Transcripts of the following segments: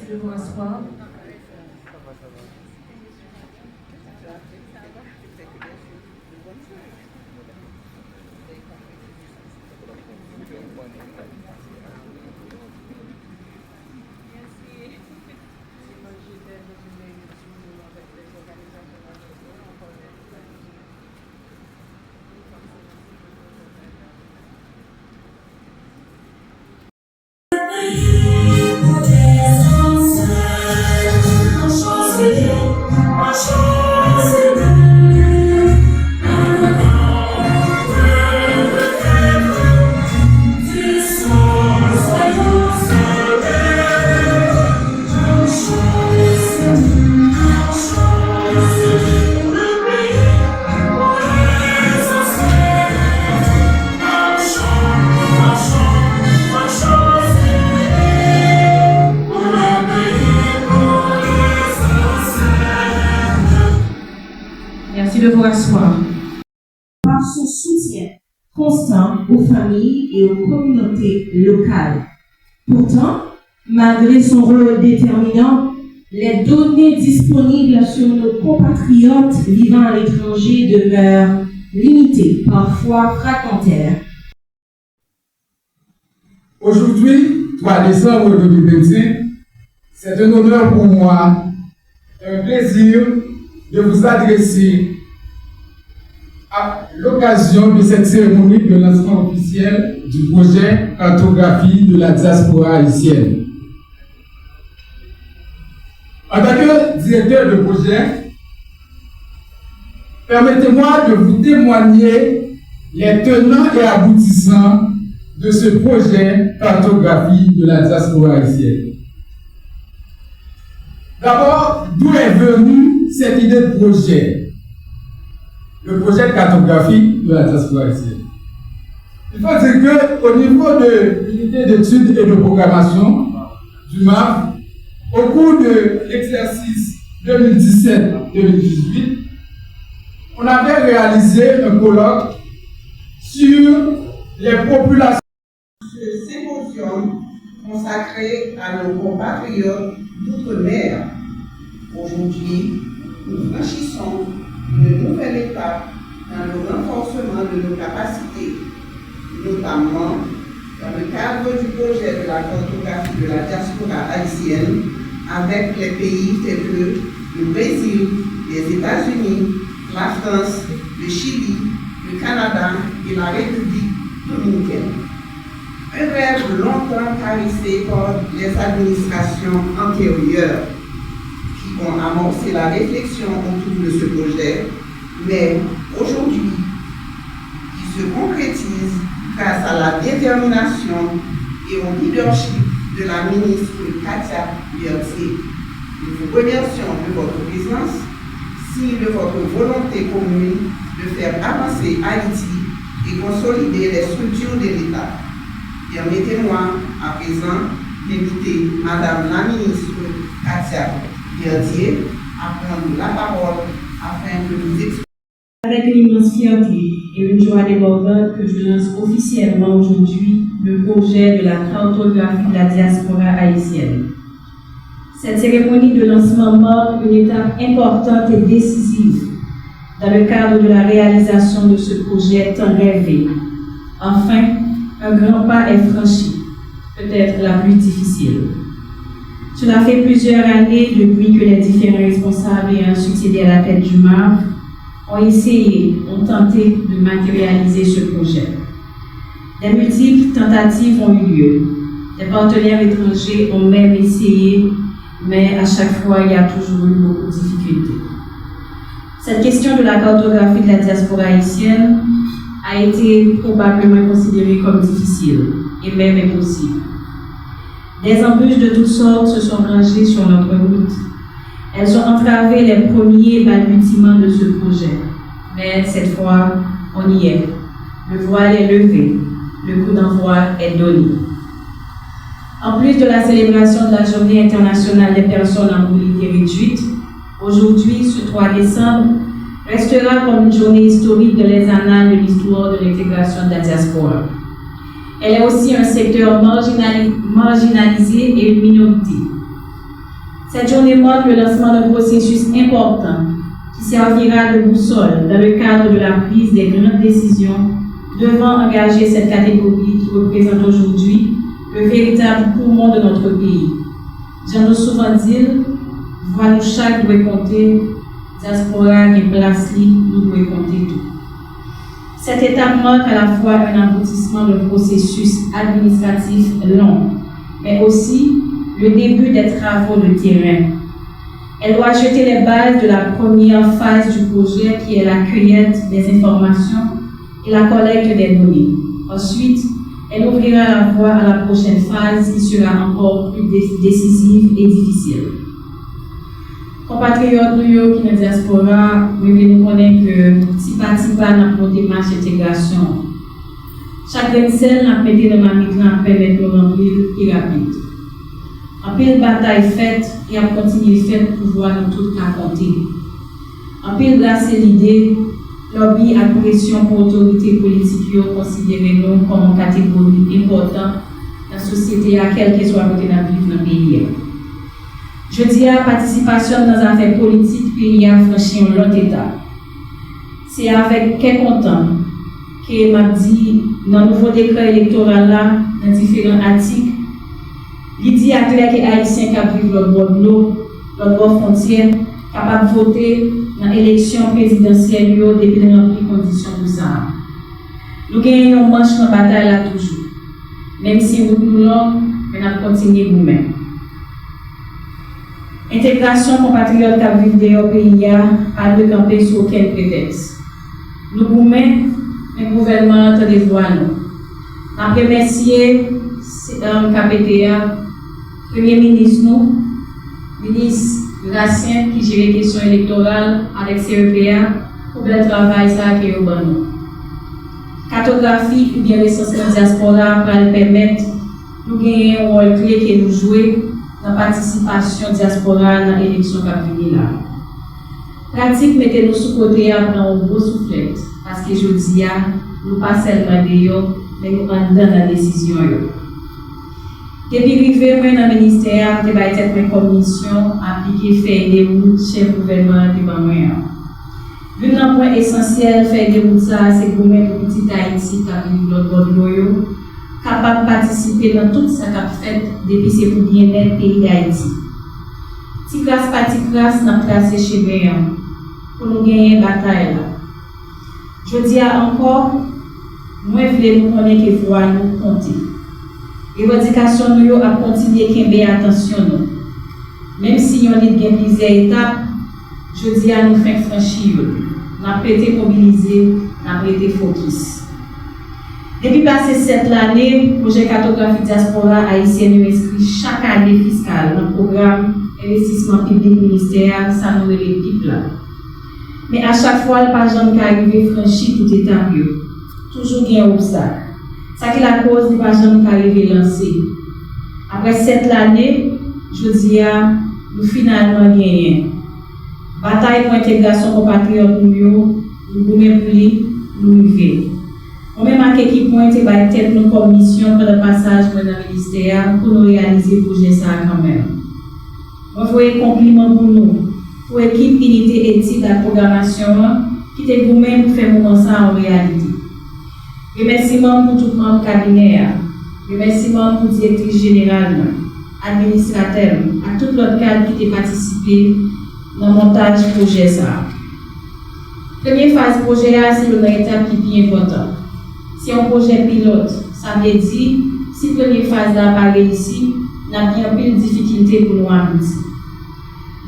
de vous asseoir. Merci de vous rasseoir. Par son soutien constant aux familles et aux communautés locales. Pourtant, malgré son rôle déterminant, les données disponibles sur nos compatriotes vivant à l'étranger demeurent limitées, parfois fragmentaires. Aujourd'hui, 3 décembre 2025, c'est un honneur pour moi, un plaisir de vous adresser à l'occasion de cette cérémonie de lancement officiel du projet Cartographie de la diaspora haïtienne. En tant que directeur de projet, permettez-moi de vous témoigner les tenants et aboutissants de ce projet Cartographie de la diaspora haïtienne. D'abord, d'où est venue cette idée de projet? Le projet de cartographie de la diaspora haïtienne. Il faut dire qu'au niveau de l'unité d'études et de programmation du MAF, au cours de l'exercice 2017-2018, on avait réalisé un colloque sur les populations. Ce symposium consacré à nos compatriotes d'outre-mer. Aujourd'hui, nous franchissons une nouvelle étape dans le renforcement de nos capacités, notamment dans le cadre du projet de la cartographie de la diaspora haïtienne avec les pays tels que le Brésil, les États-Unis, la France, le Chili, le Canada et la République dominicaine. Un rêve longtemps caressé par les administrations antérieures qui ont amorcé la réflexion autour de ce projet, mais aujourd'hui, qui se concrétise grâce à la détermination et au leadership de la ministre Katia Bertier. Nous vous remercions de votre présence, signe de votre volonté commune de faire avancer Haïti et consolider les structures de l'État. Permettez-moi à présent d'inviter Madame la ministre Katia Bertier à prendre la parole afin que nous expliquions. Avec une immense fierté et une joie débordante que je lance officiellement aujourd'hui le projet de la cartographie de la diaspora haïtienne. Cette cérémonie de lancement marque une étape importante et décisive dans le cadre de la réalisation de ce projet tant rêvé. Enfin, un grand pas est franchi, peut-être la plus difficile. Cela fait plusieurs années depuis que les différents responsables ayant succédé à la tête du MAF ont essayé, ont tenté de matérialiser ce projet. Des multiples tentatives ont eu lieu. Des partenaires étrangers ont même essayé, mais à chaque fois, il y a toujours eu beaucoup de difficultés. Cette question de la cartographie de la diaspora haïtienne a été probablement considérée comme difficile et même impossible. Des embûches de toutes sortes se sont rangées sur notre route. Elles ont entravé les premiers balbutiements de ce projet. Mais cette fois, on y est. Le voile est levé. Le coup d'envoi est donné. En plus de la célébration de la Journée internationale des personnes en mobilité réduite, aujourd'hui, ce 3 décembre, restera comme une journée historique dans les annales de l'histoire de l'intégration de la diaspora. Elle est aussi un secteur marginalisé et une minorité. Cette journée marque le lancement d'un processus important qui servira de boussole dans le cadre de la prise des grandes décisions devant engager cette catégorie qui représente aujourd'hui le véritable poumon de notre pays. J'en ai souvent dit, voix nous chaque doit compter, diaspora qui place nous doit compter tout. Cette étape marque à la fois un aboutissement d'un processus administratif long, mais aussi le début des travaux de terrain. Elle doit jeter les bases de la première phase du projet qui est la cueillette des informations et la collecte des données. Ensuite, elle ouvrira la voie à la prochaine phase qui sera encore plus décisive et difficile. Compatriotes nous qui dans la diaspora, nous connaissons que si pas n'a monté marche intégration. Chaque grain de sel n'a pas été dans la migrant permet de remplir plus rapide. En pile bataille faite et à continuer faite pour voir nous tout raconter. En pile grâce à l'idée, lobby à pression pour autorité politique considérer nous comme une catégorie importante dans la société à quel que soit côté dans le pays. Je dis à la participation dans les affaires politiques, pays a franchi un long état. C'est avec quel content que m'a dit dans le nouveau décret électoral là, dans différents articles, il dit à clair que les Haïtiens qui vivent le bord de l'eau, le bord frontière, capables de voter dans l'élection présidentielle depuis les remplies conditions pour ça. Nous gagnons une manche dans la bataille là toujours. Même si nous nous longs, mais nous continuons nous-mêmes. Intégration compatriotes qui vivent dans le pays a dû camper sur aucun prétexte. Nous vous-mêmes, le gouvernement a des voix nous. Après remercier KPTA, Premier ministre nous, ministre Racien qui gère les questions électorales avec CEPA pour le travail ça qui est au bon. Cartographie ou bien recensement diaspora pour nous permettre de gagner un rôle clé que nous jouons dans la participation diaspora dans l'élection qui vient là. Pratique mettez-nous sous côté à prendre un gros soufflet parce que je dis nous pas seulement d'ailleurs mais nous en dans la décision. Depuis arrivé dans le ministère, je vais être une commission appliquer faire des routes chez le gouvernement devant moi. L'un des points essentiels faire des routes c'est pour mettre petit Haïti qui vit l'autre bord de l'eau capable de participer dans tout ce qu'a fait depuis c'est pour bien-être pays d'Haïti. Si grâce par grâce n'a placé chez Béan pour nous gagner une bataille là. Je dis encore, moi je voulais nous connaître que voix nous compter. L'éducation nous a continué à faire attention nous. Même si on est bien plusieurs étapes, je dis à nous faire franchir. Nous avons été mobilisés, nous avons été focus. Depuis passé cette année, le projet cartographie diaspora haïtienne inscrit chaque année fiscale dans le programme investissement public ministère, ça nous l'équipe là. Mais à chaque fois, le pagement qui arrive franchir tout étape, toujours il y a un obstacle. Ça qui est la cause du pagement qui arrive lancé. Après cette année, je dis à nous finalement gagner. Bataille pour l'intégration compatriotes nous goumons pour lui, nous vivons. On même à quelques points, c'est par tête nos commissions pour le passage dans le ministère pour nous réaliser le projet ça quand même. On fait un compliment pour nous, pour l'équipe unité éthique de la programmation qui était vous-même pour faire moment ça en réalité. Remerciements pour tout le membre cabinet, remerciements pour la directrice générale, administrateur, à tout l'autre cadre qui a participé dans le montage du projet ça. Première phase du projet, c'est une étape qui est importante. Si un projet pilote, ça veut dire, si la première phase n'a pas réussi, nous avons bien pile de difficultés pour nous aboutir.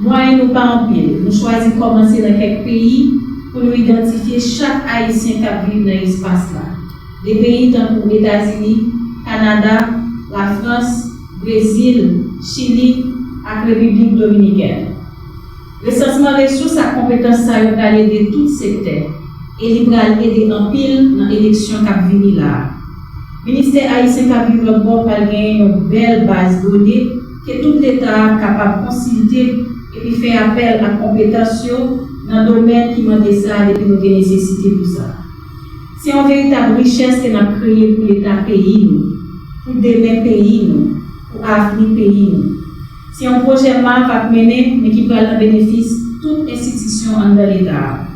Moi et nous pas en pile, nous choisissons de commencer dans quelques pays pour nous identifier chaque Haïtien qui vit dans l'espace là. Des pays tels que les États-Unis, Canada, la France, Brésil, Chili et la République dominicaine. Le recensement des ressources à compétences ça va aider tout secteur et il va aider en pile dans l'élection qui vient là. Le ministère haïtien qui vit le bord va gagner une belle base de données que tout l'État est capable de consulter et puis faire appel à compétences dans le domaine qui demande ça et puis nous avons nécessité pour ça. C'est une véritable richesse que nous avons créée pour l'État pays, pour demain pays, pour l'avenir pays. C'est un projet MAF mené, mais qui prend le bénéfice de toute institution en l'État.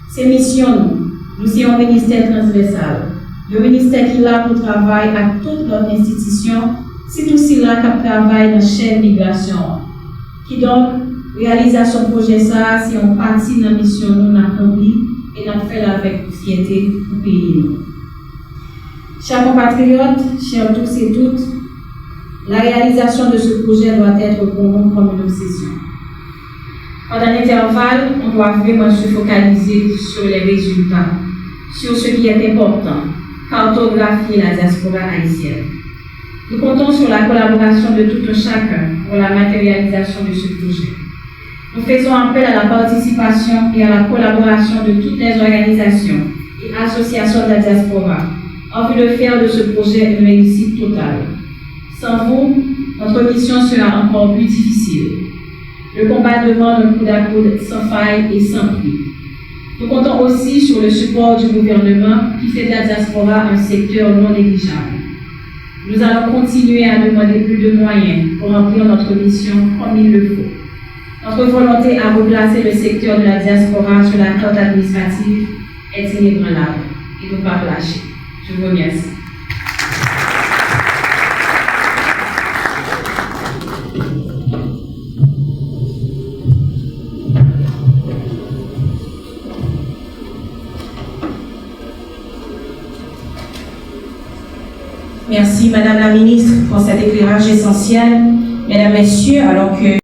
Ces missions, nous sommes un ministère transversal. Le ministère qui est là pour travailler à toute notre institution, c'est aussi là qui travaille dans la chaîne migration. Qui donc, réalisation projet ça, c'est une partie de la mission que nous avons accomplie et nous avons fait avec fierté pour le pays. Chers compatriotes, chers tous et toutes, la réalisation de ce projet doit être pour nous comme une obsession. Pendant l'intervalle, on doit vraiment se focaliser sur les résultats, sur ce qui est important, cartographier la diaspora haïtienne. Nous comptons sur la collaboration de tout un chacun pour la matérialisation de ce projet. Nous faisons appel à la participation et à la collaboration de toutes les organisations et associations de la diaspora, en vue de faire de ce projet une réussite totale. Sans vous, notre mission sera encore plus difficile. Le combat demande un coup à coude sans faille et sans prix. Nous comptons aussi sur le support du gouvernement qui fait de la diaspora un secteur non négligeable. Nous allons continuer à demander plus de moyens pour remplir notre mission comme il le faut. Notre volonté à replacer le secteur de la diaspora sur la carte administrative est inébranlable et ne pas lâcher. Je vous remercie. Merci Madame la Ministre pour cet éclairage essentiel. Mesdames, Messieurs, alors que